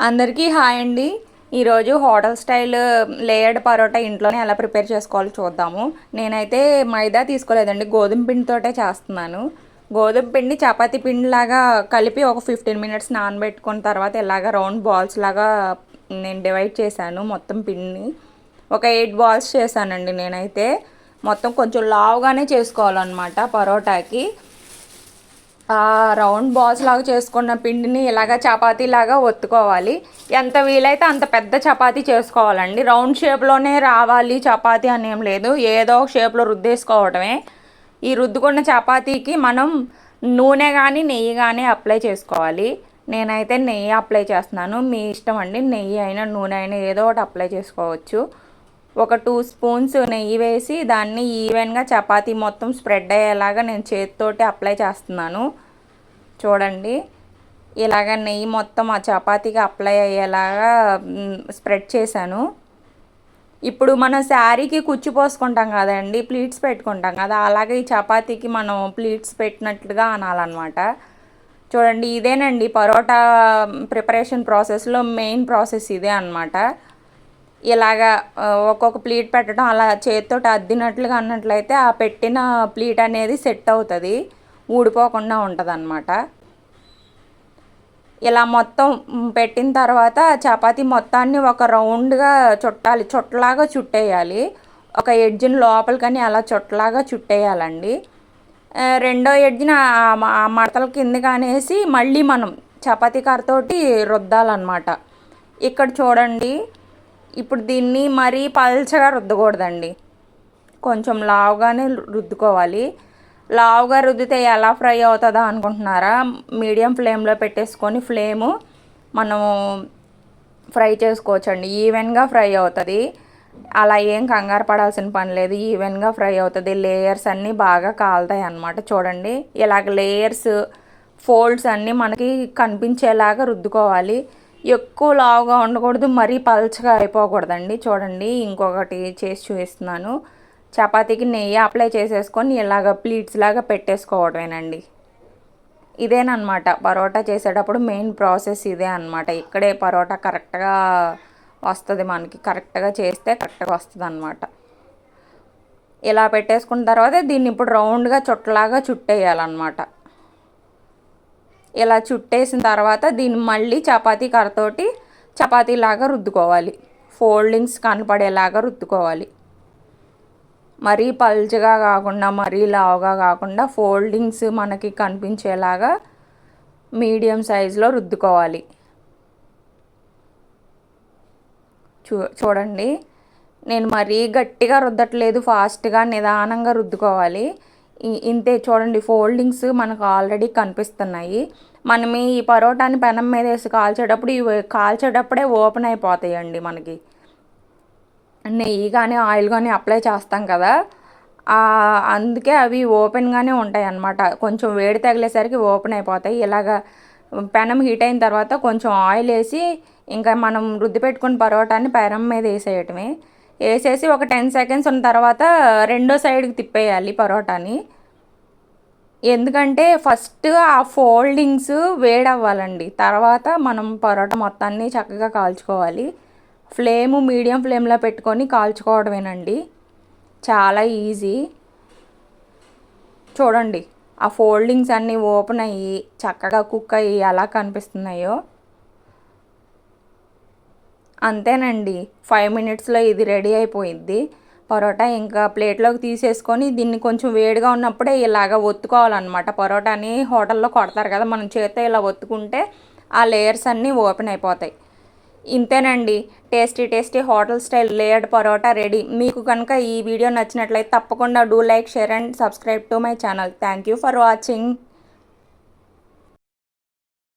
అందరికీ హాయ్ అండి. ఈరోజు హోటల్ స్టైల్ లేయర్డ్ పరోటా ఇంట్లోనే ఎలా ప్రిపేర్ చేసుకోవాలో చూద్దాము. నేనైతే మైదా తీసుకోలేదండి, గోధుమ పిండితోటే చేస్తున్నాను. గోధుమ పిండి చపాతీ పిండిలాగా కలిపి ఒక 15 మినిట్స్ నానబెట్టుకున్న తర్వాత ఇలాగ రౌండ్ బాల్స్ లాగా నేను డివైడ్ చేశాను మొత్తం పిండిని. ఒక 8 బాల్స్ చేశానండి నేనైతే. మొత్తం కొంచెం లావుగానే చేసుకోవాలన్నమాట పరోటాకి. రౌండ్ బాల్స్ లాగా చేసుకున్న పిండిని ఇలాగ చపాతీలాగా ఒత్తుకోవాలి. ఎంత వీలైతే అంత పెద్ద చపాతీ చేసుకోవాలండి. రౌండ్ షేప్లోనే రావాలి చపాతీ అని ఏం లేదు, ఏదో ఒక షేప్లో రుద్దేసుకోవడమే. ఈ రుద్దుకున్న చపాతీకి మనం నూనె కానీ నెయ్యి కానీ అప్లై చేసుకోవాలి. నేనైతే నెయ్యి అప్లై చేస్తున్నాను, మీ ఇష్టం అండి. నెయ్యి అయినా నూనె అయినా ఏదో ఒకటి అప్లై చేసుకోవచ్చు. ఒక 2 స్పూన్స్ నెయ్యి వేసి దాన్ని ఈవెన్గా చపాతీ మొత్తం స్ప్రెడ్ అయ్యేలాగా నేను చేతితోటి అప్లై చేస్తున్నాను. చూడండి, ఇలాగ నెయ్యి మొత్తం ఆ చపాతీకి అప్లై అయ్యేలాగా స్ప్రెడ్ చేశాను. ఇప్పుడు మనం శారీకి కుచ్చు పోసుకుంటాం కదండి, ప్లీట్స్ పెట్టుకుంటాం కదా, అలాగే ఈ చపాతీకి మనం ప్లీట్స్ పెట్టినట్లుగా అనాలన్నమాట. చూడండి, ఇదేనండి పరోటా ప్రిపరేషన్ ప్రాసెస్లో మెయిన్ ప్రాసెస్ ఇదే అన్నమాట. ఇలాగా ఒక్కొక్క ప్లీట్ పెట్టడం, అలా చేతితోటి అద్దినట్లుగా అన్నట్లయితే ఆ పెట్టిన ప్లీట్ అనేది సెట్ అవుతుంది, ఊడిపోకుండా ఉంటుంది అన్నమాట. ఇలా మొత్తం పెట్టిన తర్వాత చపాతీ మొత్తాన్ని ఒక రౌండ్గా చుట్టాలి, చుట్టలాగా చుట్టేయాలి. ఒక ఎడ్జ్ని లోపలికని అలా చుట్టలాగా చుట్టేయాలండి. రెండో ఎడ్జ్ని ఆ మడతల కిందకి అనేసి మళ్ళీ మనం చపాతీ కర్రతోటి రుద్దాలన్నమాట. ఇక్కడ చూడండి, ఇప్పుడు దీన్ని మరీ పల్చగా రుద్దకూడదండి, కొంచెం లావుగానే రుద్దుకోవాలి. లావుగా రుద్దితే ఎలా ఫ్రై అవుతుందా అనుకుంటున్నారా? మీడియం ఫ్లేమ్లో పెట్టేసుకొని ఫ్లేము మనం ఫ్రై చేసుకోవచ్చండి. ఈవెన్గా ఫ్రై అవుతుంది, అలా ఏం కంగారు పడాల్సిన పని లేదు, ఈవెన్గా ఫ్రై అవుతుంది. లేయర్స్ అన్నీ బాగా కాలుతాయి అన్నమాట. చూడండి, ఇలాగ లేయర్స్ ఫోల్డ్స్ అన్నీ మనకి కనిపించేలాగా రుద్దుకోవాలి. ఎక్కువ లావుగా ఉండకూడదు, మరీ పల్చగా అయిపోకూడదండి. చూడండి, ఇంకొకటి చేసి చూపిస్తున్నాను. చపాతీకి నెయ్యి అప్లై చేసేసుకొని ఇలాగ ప్లీట్స్ లాగా పెట్టేసుకోవడమేనండి. ఇదేనమాట పరోటా చేసేటప్పుడు మెయిన్ ప్రాసెస్ ఇదే అన్నమాట. ఇక్కడే పరోటా కరెక్ట్గా వస్తుంది మనకి, కరెక్ట్గా చేస్తే కరెక్ట్గా వస్తుంది అన్నమాట. ఇలా పెట్టేసుకున్న తర్వాత దీన్ని ఇప్పుడు రౌండ్గా చుట్టలాగా చుట్టేయాలన్నమాట. ఇలా చుట్టేసిన తర్వాత దీన్ని మళ్ళీ చపాతీ కర్రతోటి చపాతీలాగా రుద్దుకోవాలి, ఫోల్డింగ్స్ కనపడేలాగా రుద్దుకోవాలి. మరీ పల్చగా కాకుండా మరీ లావుగా కాకుండా ఫోల్డింగ్స్ మనకి కనిపించేలాగా మీడియం సైజులో రుద్దుకోవాలి. చూడండి, నేను మరీ గట్టిగా రుద్దట్లేదు, ఫాస్ట్గా నిదానంగా రుద్దుకోవాలి. ఇంతే, చూడండి ఫోల్డింగ్స్ మనకు ఆల్రెడీ కనిపిస్తున్నాయి. మనం ఈ పరోటాని పెనం మీద వేసి కాల్చేటప్పుడు ఇవి కాల్చేటప్పుడే ఓపెన్ అయిపోతాయండి. మనకి నెయ్యి కానీ ఆయిల్ కానీ అప్లై చేస్తాం కదా, అందుకే అవి ఓపెన్గానే ఉంటాయి అన్నమాట. కొంచెం వేడి తగిలేసరికి ఓపెన్ అయిపోతాయి. ఇలాగ పెనం హీట్ అయిన తర్వాత కొంచెం ఆయిల్ వేసి ఇంకా మనం రుద్ది పెట్టుకున్న పరోటాని పెనం మీద వేసేయటమే. వేసేసి ఒక 10 సెకండ్స్ ఉన్న తర్వాత రెండో సైడ్కి తిప్పేయాలి పరోటాని. ఎందుకంటే ఫస్ట్ ఆ ఫోల్డింగ్స్ వేడవ్వాలండి, తర్వాత మనం పరోటా మొత్తాన్ని చక్కగా కాల్చుకోవాలి. ఫ్లేము మీడియం ఫ్లేమ్లో పెట్టుకొని కాల్చుకోవడమేనండి, చాలా ఈజీ. చూడండి, ఆ ఫోల్డింగ్స్ అన్నీ ఓపెన్ అయ్యి చక్కగా కుక్ అయ్యి ఎలా కనిపిస్తున్నాయో. అంతేనండి, 5 మినిట్స్లో ఇది రెడీ అయిపోయిద్ది పరోటా. ఇంకా ప్లేట్లోకి తీసేసుకొని దీన్ని కొంచెం వేడిగా ఉన్నప్పుడే ఇలాగ ఒత్తుకోవాలన్నమాట. పరోటాని హోటల్లో కొడతారు కదా, మనం చేత్తో ఇలా ఒత్తుకుంటే ఆ లేయర్స్ అన్నీ ఓపెన్ అయిపోతాయి. ఇంతేనండి, tasty hotel style layered parotta ready. మీకు కనుక ఈ వీడియో నచ్చినట్లయితే తప్పకుండా do like, share and subscribe to my channel. Thank you for watching.